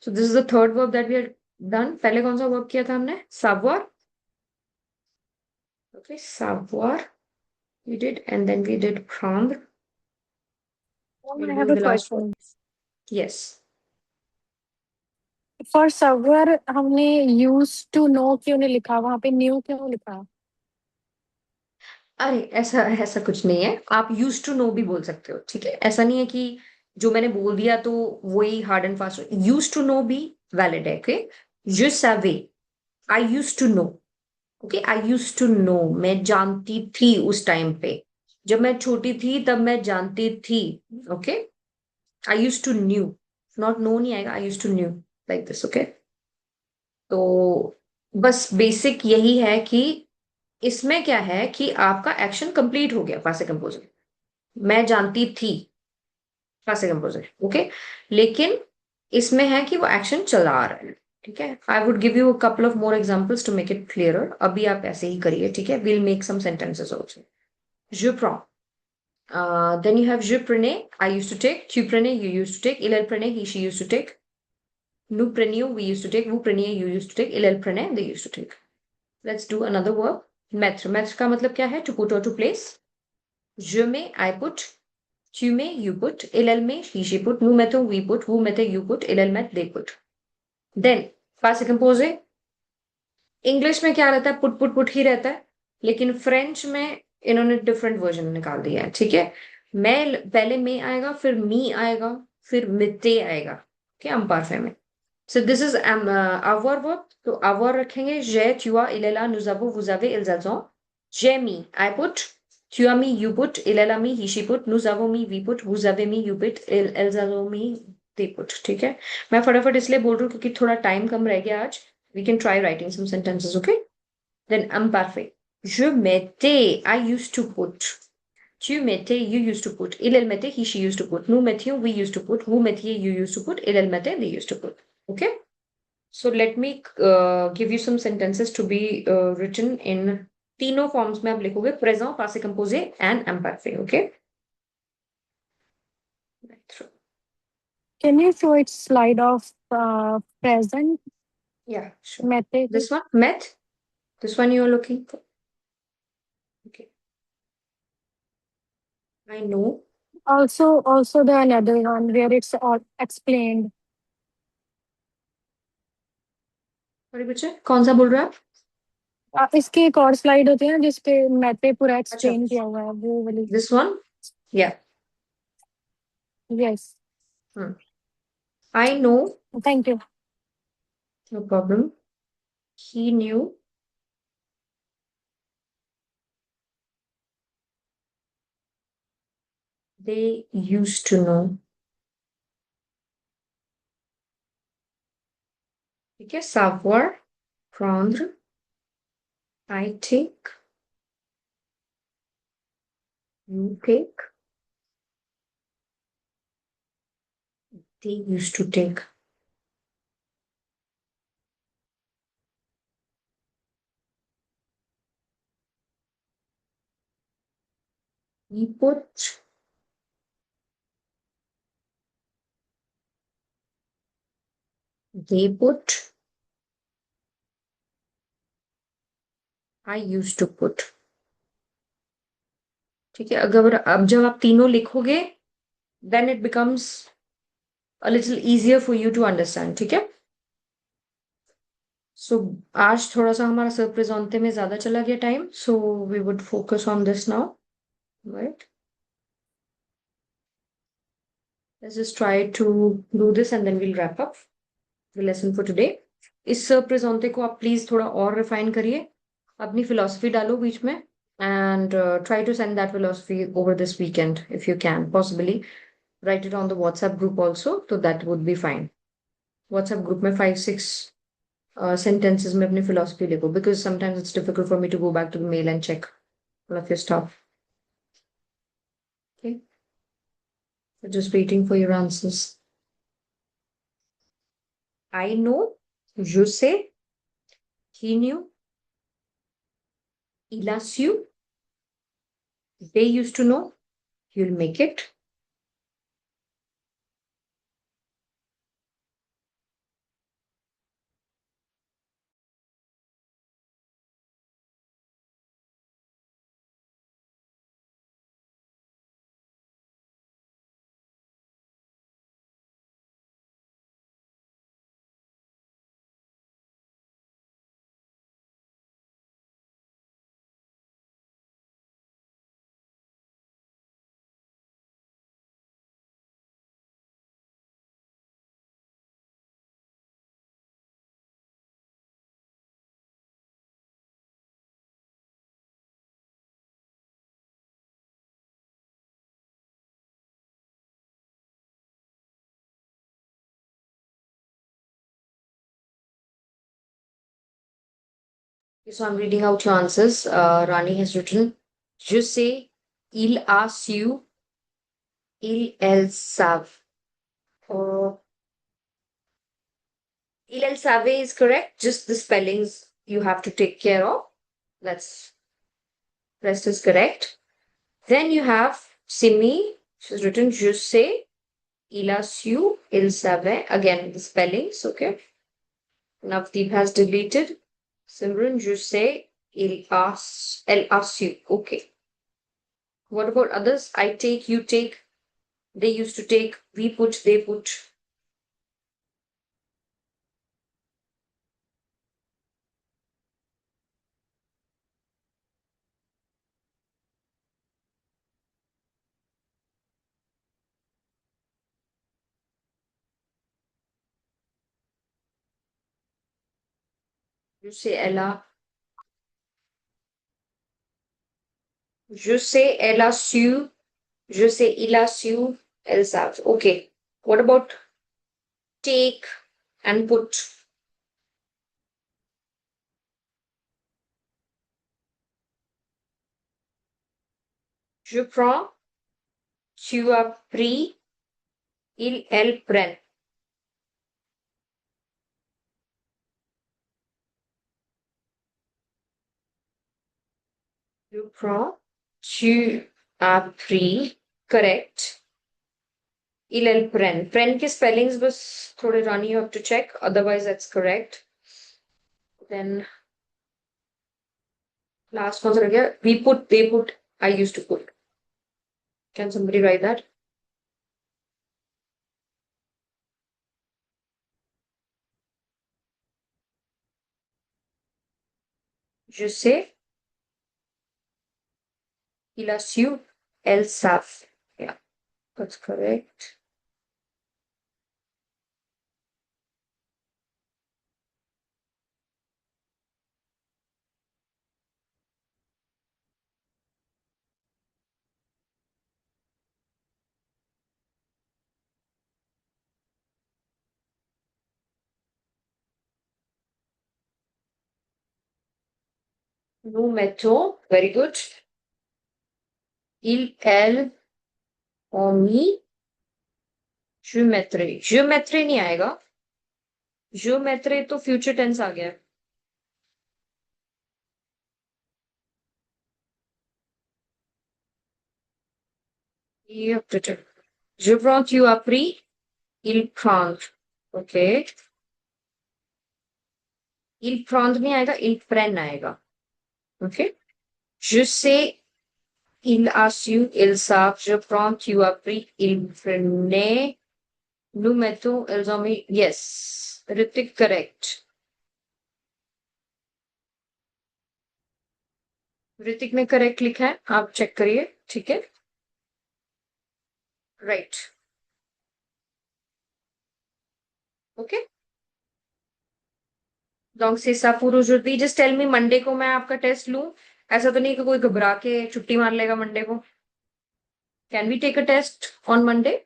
So this is the third verb that we are done. पहले कौन सा verb किया था हमने? Savoir. Okay, savoir. We did, and then we did prendre. We'll I do have a the last one. question. Yes. For savoir हमने used to know क्यों नहीं लिखा, वहां पे new क्यों लिखा? अरे ऐसा ऐसा कुछ नहीं है, आप यूज टू नो भी बोल सकते हो, ठीक है। ऐसा नहीं है कि जो मैंने बोल दिया तो वही hard and fast. Used to know भी वैलिड है। Okay, je savais, I use to know. Okay, I use to know, मैं जानती थी उस टाइम पे, जब मैं छोटी थी तब मैं जानती थी। Okay, I use to knew, not know नहीं आएगा, I use to knew, like this. Okay, तो बस बेसिक यही है कि इसमें क्या है कि आपका एक्शन कंप्लीट हो गया, पासे कंपोजर। मैं जानती थी, पासे कंपोजर। ओके, लेकिन इसमें है कि वो एक्शन चला आ रहा है, ठीक है। I would give you a couple of more examples to make it clearer. अभी आप ऐसे ही करिए, ठीक है। Will make some sentences also. je prends, then you have je prenais, I used to take, tu prenais, you used to take, il elle prenait, he she used to take, nous prenions, we used to take, vous preniez, you used to take, il elle prenait, they used to take. Let's do another verb, mettre। mettre का मतलब क्या है? to put or to place। je mets, I put, tu mets, you put, il elle met, he she put, nous mettons, we put, vous mettez, you put, il elle met, they put। then passé composé, English में क्या रहता है? Put put put ही रहता है, लेकिन French में इन्होंने different version निकाल दिया है, ठीक है। मैं पहले में आएगा, फिर मी आएगा, फिर मिते आएगा, ठीक है, अम पार्फे में। So this is avoir verb, तो avoir रखेंगे j'ai, tu as, il est là, nous avons, vous avez, ils elles ont। j'ai mis, I put, tu as mis, you put, il elle a mis, he she put, nous avons mis, we put, vous avez mis, you put, elles ont mis, they put। ठीक है, मैं फटाफट इसलिए बोल रही हूँ क्योंकि थोड़ा टाइम कम रह गया आज। We can try writing some sentences, okay? Then imperfect. Je mettais, I used to put. Tu mettais, you used to put. Il, elle mettait, he, she used to put. Nous mettions, we used to put. Vous mettiez, you used to put. Il, elle mettait, they used to put. Okay? So let me give you some sentences to be written in तीनों forms में आप लिखोगे, present, passé composé and imperfect, okay? Can you show it slide of present Yeah, sure. method? This one, met. This one you are looking for. Okay. I know. Also the another one where it's all explained. Sorry, बच्चे, कौन सा बोल रहे हो आप? इसकी एक और स्लाइड होती है ना जिसपे मैथे पूरा अच्छा, एक्सप्लेन किया हुआ है, वो वाली। this one? Yeah. Yes. I know. Thank you. No problem. He knew. They used to know. ठीक है, savoir, prendre, I take, you take, they used to take। We put, they put, I used to put। ठीक है, अगर अब जब आप तीनों लिखोगे then it becomes a little easier for you to understand, ठीक है। सो आज थोड़ा सा हमारा सरप्रेजेंटे में ज्यादा चला गया time, so we would focus on this now, right. Let's just try to do this and then we'll wrap up the lesson for today। इस सरप्रेजेंटे को आप प्लीज थोड़ा और रिफाइन करिए, अपनी फिलोसफी डालो बीच में, and try to send that philosophy over this weekend if you can possibly write it on the WhatsApp group also, so that would be fine। WhatsApp group में 5-6 sentences में अपनी philosophy लिखो, because sometimes it's difficult for me to go back to the mail and check all of your stuff। Okay, so just waiting for your answers। I know, je sais, he knew, il a su, they used to know, you'll make it. So I'm reading out your answers. Rani has written, je sais, il a su, elles savent. Il savait is correct. Just the spellings you have to take care of. That's rest is correct. Then you have Simi. She's written je sais, il a su, il savait. Again, the spellings, okay. Navdeep has deleted. Simran, je sais, elle a su. Okay. What about others? I take, you take, they used to take, we put, they put. Je sais, elle a. Je sais, elle a su. Je sais, il a su, elles savent. Okay. What about take and put? Je prends, tu as pris, elles prennent. Je prends, tu as pris, correct. elles prennent. Prennent के spellings बस थोड़े Rani you have to check. Otherwise that's correct. Then last one रह गया. We put, they put, I used to put. Can somebody write that? Je sais, il a su, elles savent. Yeah, that's correct. Nous mettons, very good. Il, elle, ont mis, je mettrai. Je mettrai नहीं आएगा. Je mettrai तो future tense आ गया. You have written. Je prends, tu as pris, il prend. Okay. Il prend नहीं आएगा, il prenne आएगा. Okay. Je sais, il a su, ils savent. Je prends, tu as pris, il prenait. Nous mettons, elles ont mis. Yes. Ritik correct. Hrithik ने correct लिखा है आप check करिए ठीक है right okay donc c'est ça pour aujourd'hui just tell me Monday को मैं आपका टेस्ट लूं ऐसा तो नहीं कि कोई घबरा के छुट्टी मार लेगा मंडे को can we take a test on Monday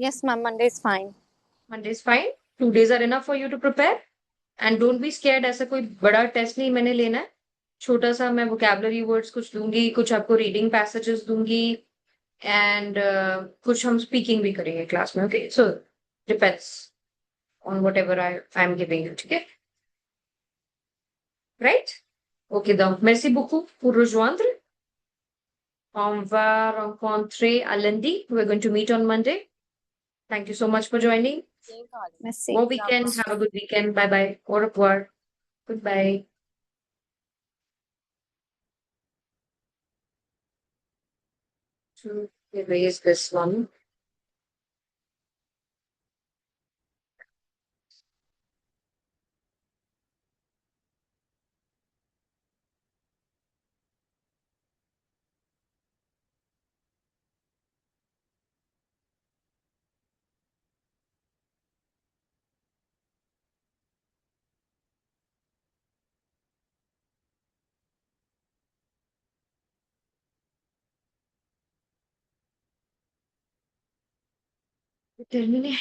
Yes, ma'am. Monday is fine. Monday is fine 2 days are enough for you to prepare and don't be scared ऐसा कोई बड़ा टेस्ट नहीं मैंने लेना है छोटा सा मैं वोकैबुलरी वर्ड्स कुछ दूंगी कुछ आपको रीडिंग पैसेजेस दूंगी एंड कुछ हम स्पीकिंग भी करेंगे क्लास में okay so Depends on whatever I'm giving you. Okay? Right? Ok, donc merci beaucoup pour rejoindre. On va rencontrer à lundi. We're going to meet on Monday. Thank you so much for joining. Merci. Bon weekend. Have a good weekend. Bye bye. Au revoir. Goodbye. To erase this one. Terminé.